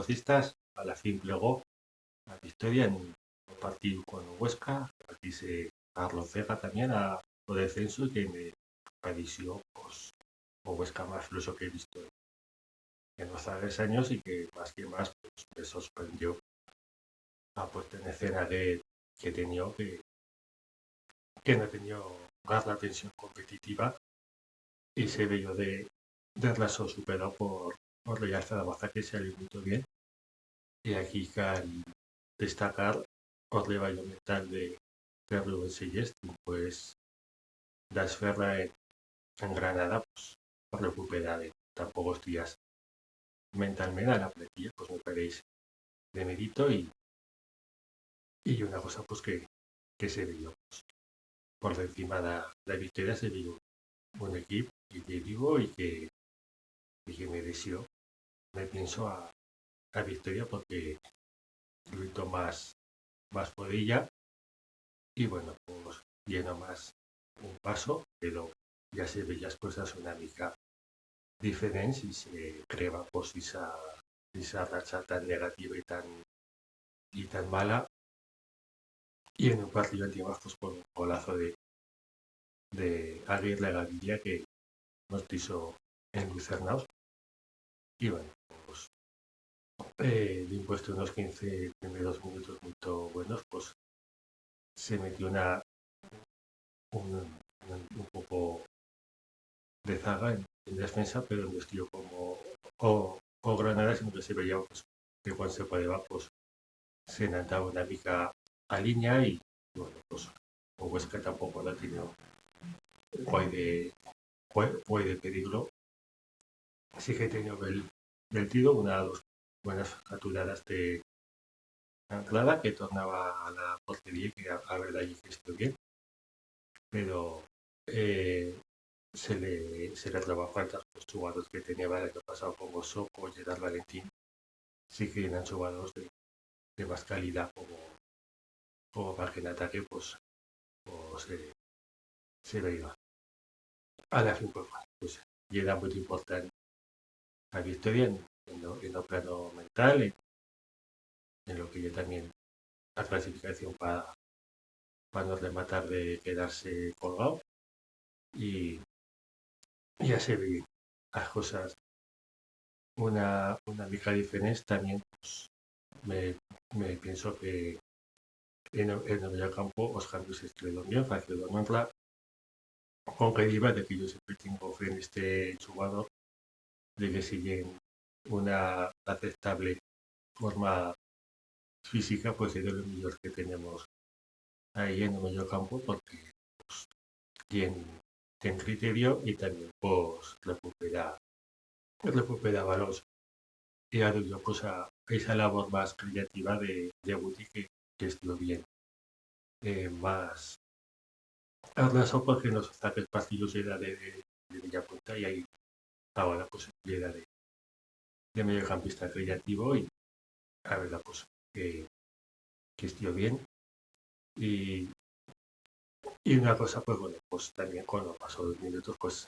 deportistas a la fin plegó la victoria en un partido con Huesca. Aquí se Carlos Vega también a o descenso y que me pareció pues, o Huesca más fluoso que he visto en los tres años y que más pues, me sorprendió a pertenecer a que tenía que no tenía la tensión competitiva y se vio de raso superado por Real Zaragoza que se alimentó bien y aquí cal destacar el treballo mental de Rubén Sellés pues la esfera en Granada pues por recuperar tan pocos días mentalmente a la plantilla pues me parece de mérito y una cosa pues que se vio pues, por encima de la victoria se vio un equipo y que vivo y que mereció me pienso a victoria porque Luito más por ella y bueno pues lleno más un paso pero ya se veía las cosas una mica diferentes y se creaba pues esa racha tan negativa y tan mala y en un partido antiguo pues por un golazo de Aguirre Gaviria que nos hizo en Lucernaos y bueno pues de impuesto unos 15 primeros minutos muy buenos pues se metió un poco de zaga en defensa pero en estilo como o Granada sino que se veía pues, que cuando se podía pues se notaba una mica a línea y bueno pues o Huesca tampoco la tiene puede pedirlo sí que he tenido el tiro una o dos buenas capturadas de Anclada que tornaba a la portería que a ver allí que estoy bien pero eh, se le trabajó faltas los jugadores que tenía el año pasado como Soco, Gerard Valentín sí que eran jugadores de más calidad como para que en ataque pues se veía a la fin pues y era muy importante la victoria en lo plano mental en lo que yo también la clasificación para no rematar de quedarse colgado y ya se ve las cosas una mica diferente también pues, me, me pienso que en el medio campo los cambios estuvieron bien, fácil de montar con que iba de que yo siempre tengo fe en este jugador de que siguen una aceptable forma física pues es de los mejores que tenemos ahí en el medio campo porque pues, tiene criterio y también pues recupera balones y ha habido pues esa labor más creativa de Guti que estuvo bien más abrazo porque nos ataques partidos era de Villapunta y ahí ahora pues era de mediocampista creativo y la verdad pues que estuvo bien y, y una cosa pues bueno pues también cuando pasó 2 minutos pues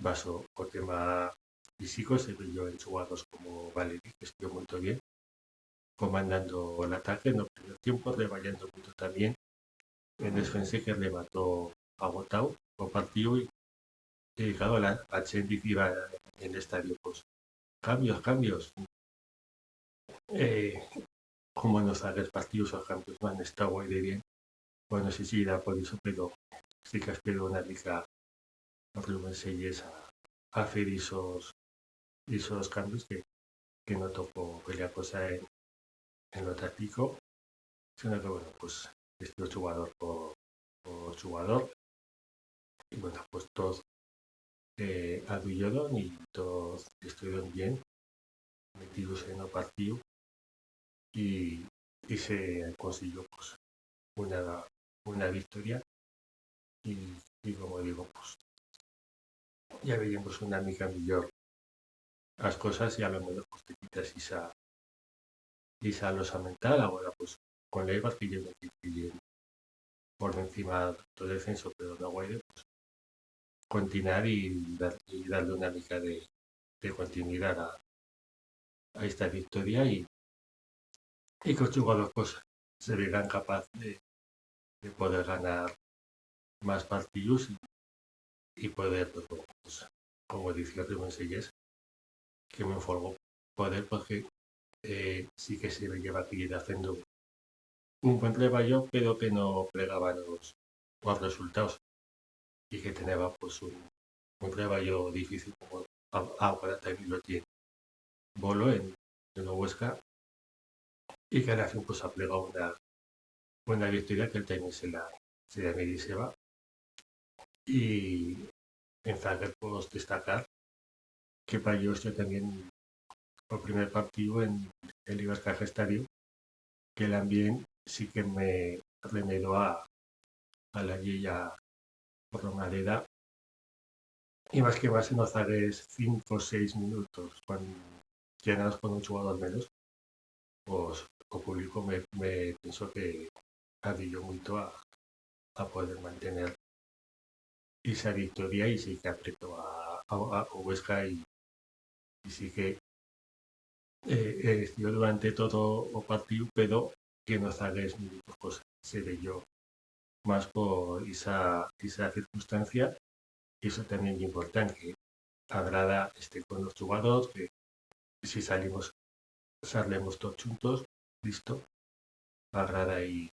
pasó por tema físico se vio en jugados como Valeri que estuvo muy bien comandando el ataque en el primer tiempo reballando mucho también en defensa que le mató agotado o partido y claro la gente iba en el estadio pues cambios eh, como nos hagas partidos o cambios no han estado muy de bien bueno sí era por eso pero sí que espero una liga Rubén Selles a hacer esos cambios que no tocó la cosa en lo táctico sino que bueno pues este jugador por jugador y bueno pues todos adullaron y todos estuvieron bien metidos en el partido y, y se consiguió pues una victoria y como digo pues ya veíamos una mica mejor las cosas y a lo mejor pues te quitas esa losa mental ahora pues con Leibar que lleva por encima del descenso pero no guay pues continuar y darle una mica de continuidad a esta victoria y que los jugadores pues, se verán capaces de poder ganar más partidos y poder, pues, como decía Rubén Sellés, que me informó poder porque sí que se lleva aquí haciendo un buen trabajo, pero que no plegaba los resultados y que tenía pues un trabajo difícil como ahora también lo tiene Bolo en Huesca y que a la fin pues ha plegado una victoria que él también se la mereceba y en Zagreb pues destacar que para yo estoy también el primer partido en el Ibercaja Estadio que también sí que me remedó a la guía por la manera y más que más en los zagues 5 o 6 minutos cuando llenas con un jugador menos pues o público me pensó que adiós mucho a poder mantener esa victoria y sí que apretó a Huesca y sí que estuvo durante todo el partido, pero que no zagues minutos pues, se veyó más por esa circunstancia y eso también es importante, que agrada con los jugadores, que si salemos todos juntos, listo, agrada y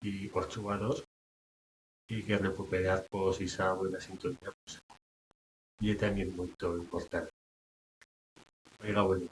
los jugadores y que recuperar pues esa buena sintonía pues, y es también muy importante. Oiga, bueno,